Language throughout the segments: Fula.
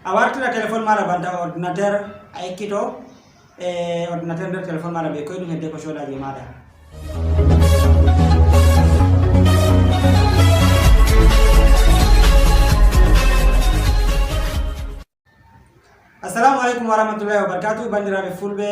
a wartira téléphone maɗa banta ordinateur a ekkito ordinateur nder téléphone maɗa ɓe koye ɗum hedde ko codaji maɗa. Assalamu alaikum warahmatullahi wabarakatuh. Bandiraɓe fulɓe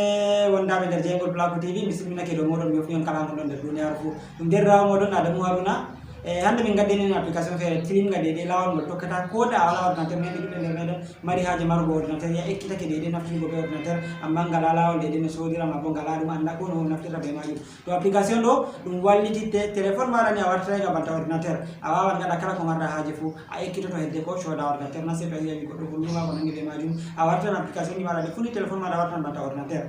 wondaɓe nder jeygol Placo TV, mi simminake dow moɗon, mi hofni on kala moɗon nder duniyaru fuu. Ɗum nder rawa moɗon Adamu Haruna. Hande min gaddeni application fere tilinga dede lawol ngol tokkata ko da wala ordinateur men ɗuɗɓe nder meɗen mari haaje marugo ordinateur ya ekkitake dede naftirgo be ordinateur amma ngala lawol dede no sodirama bo ngala ɗum anda ko no naftirta be majum. To application ɗo ɗum wallititte téléphone maɗa ni a wartirayga banta ordinateur a wawan gaɗa kala ko marɗa haaje fuu a ekkitoto hedde ko coda ordinateur na sei to yiyawi goɗɗo holluma ko nangi be majum a wartan application ni maɗa de funi téléphone maɗa wartan banta ordinateur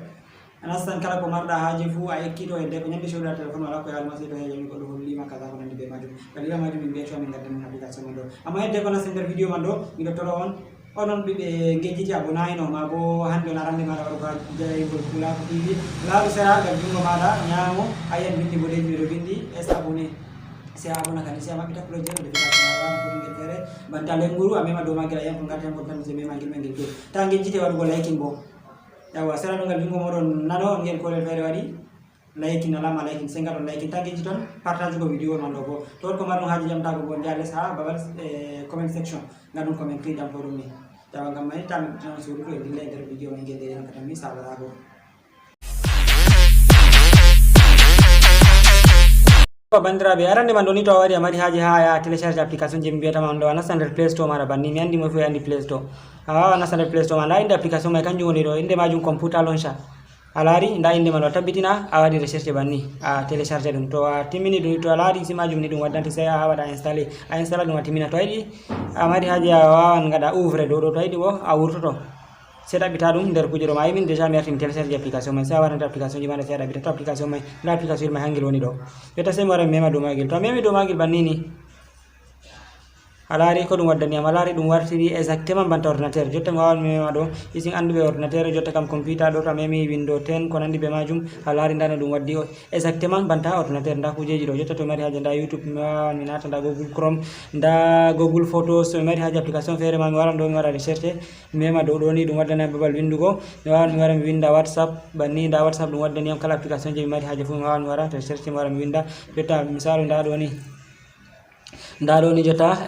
a nastan kala ko marɗa haaje fuu a ekkito hedde ko ñande coda téléphone maɗa ko yalma sei to yiyawi goɗɗo hollima kaza ko nangi be majum kalira majum min mbiyato min gaddan application man ɗo amma hedde ko nasti nder vidéo man ɗo miɗo toro on onon ɓiɓe gejjiti abonayino ma bo hande on arande maɗa waɗugo jeygol Placo TV laaɓi sera gal jungo maɗa ñaamo a yiyan bindi boɗeji miɗo bindi est abonné si a abona kadi si a maɓɓita cloche no notification awama ko ngel feere banta lenguru a mema dow magel a yiyan ko garta hen ko tan se mema guel men guel to ta gejjite waɗugo liking bo yawa sera ɗo ngal jungo moɗon nano on ngel kolel feere waɗi liking alama liking se gaɗon liking ta gejji toon partage go vidéo man ɗo bo to ko marɗon haaji jamtago bo jaa less ha babal comment section gaɗon comment cliɗam to ɗum ni yawa gam mani ta mi tan suudu to e dilla e nder vidéo men guel ɗen katam mi sabarago. Bandiraɓe arande man ɗo ni to a wari a mari haaji ha ya télécharge application je mi mbiyatama on ɗo a nasta nder play store maɗa banni mi andi mo fof andi play store a wawa nasta nder play store ma nda inde application mai kanjum woni ɗo inde majum computer launcher a laari nda inde man o tabbitina a waɗi recherche banni a télécharge ɗum to a timmini ɗum to a laari si majum ni ɗum waddante sey a waɗa installé a installa ɗum a timmina to a yiɗi a mari haaji a wawan gaɗa ouvre dow ɗo to a yiɗi bo a wurtoto se ɗaɓɓita ɗum nder kuje ɗo ma min déjà mi artimi télécharge application mai se a warante application ji maɗa se a ɗaɓɓita to application mai nda application mai hangel woni ɗo jotta sey mi wara mi mema dow magel to a memi dow magel banni ni a laari ko ɗum waddaniyam a laari ɗum wartiri exactement banta ordinateur jotta mi wawan mi mema ɗo isin anduɓe ordinateur jotta kam computer ɗo to a memi window 10 ko nandi be majum a laari nda no ɗum waddi exactement banta ordinateur nda kujeji ɗo jotta to mi mari haaje nda youtube mi wawan mi nata nda google chrome nda google photos to mi mari haaje application feere ma mi waran ɗo mi waɗa recherche mi mema dow ɗo ni ɗum waddaniyam babal windugo mi wawan mi wara mi winda whatsapp banni nda whatsapp ɗum waddaniyam kala application je mi mari haaje fuu mi wawan mi wara recherche mi wara mi winda jotta misalu nda ɗo ni jotta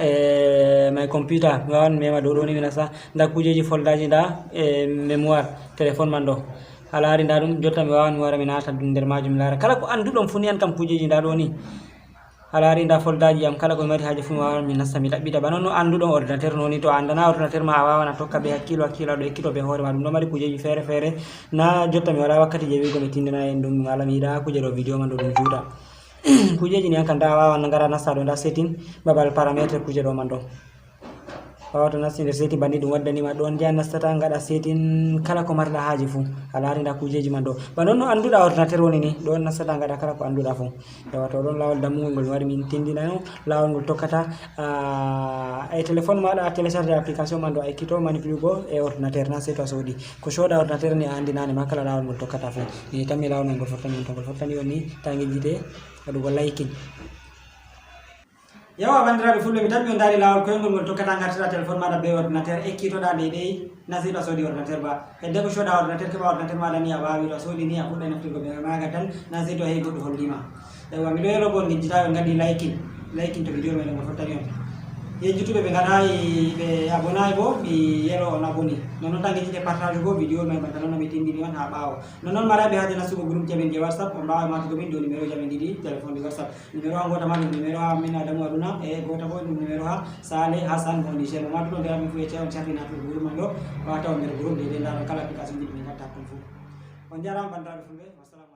my computer mi wawan mi mema dow ɗo ni mi nasta nda kujeji foldaji nda mémoire téléphone man ɗo a laari nda ɗum jotta mi wawan mi wara mi nata nder majum mi laara kala ko anduɗon fuu ni an kam kujeji nda ɗo ni a laari nda foldaji am kala ko mi mari haaje fuu mi wawan mi nasta mi ɗaɓɓita bana no anduɗon ordinateur noni to a andana ordinateur ma a wawan a tokka ɓe hakkilo aɗo ekkito ɓe hoore ma ɗum ɗo mari kujeji feere feere na jotta mi wala wakkati je wigo mi tindina en ɗum wala mi yiɗa kuje ɗo vidéo man ɗo ɗum juuɗa kujeji ni hanka nda wawan ngara nasta ɗo nda setting babal paramétre kuje ɗo man ɗo wawata nasti nder setting banni ɗum waddanima ɗon nde a nastata gaɗa setting kala ko marɗa haaji fuu a laari nda kujeji man ɗo ba non no anduɗa ordinateur woni ni ɗon nastata gaɗa kala ko anduɗa fuu yawa to ɗon lawol dammugol ngol mi wari min tindinano lawol ngol tokkata e téléphone maɗa a télécharge application man ɗo a ekkito manipule go e ordinateur na sei to a soodi ko coda ordinateur ni a andi nane ma kala lawol ngol tokkata fuu ni tammi lawol ngol fortani on to ngol fortani on ni ta gejjite waɗugo liking. Yawa bandiraɓe fulɓe mi tan mi daari lawol koyngol ngol tokkata gartira téléphone maɗa be ordinateur ekkitoɗa deydey na sei to a soodi ordinateur ba hedde ko coda ordinateur keɓa ordinateur maɗa ni a wawi to a soodi ni a fuɗɗa naftirgo ɓe maga tan na sei to a heehi goɗɗo hollima yawa miɗo yelo bo gejjita ɓe gaɗi liking to vidéo meɗen ngo fottani on yejjutuɓe ɓe gaɗayi ɓe abonayi bo mi yelo on aboni nonon tan gejjite partage go vidéo mai banta noon mi tindini on ha ɓaawo nonon maraɓe haaje nastugo groupe jamen je whatsapp on mbawa matugo min dow numéro jamen ɗiɗi téléphone ɗi whatsapp numéro ha gota ma ɗum numéro ha min Adamu Haruna e gota bo ɗum numéro ha Sale Hassan Foundation mo matuɗo nde amin fo ete on carri natugo groupe man ɗo wata on nder groupe de ndaɗon kala application jiɗi min gatta kon fo on jarama bandiraɓe fulɓe wassalamu.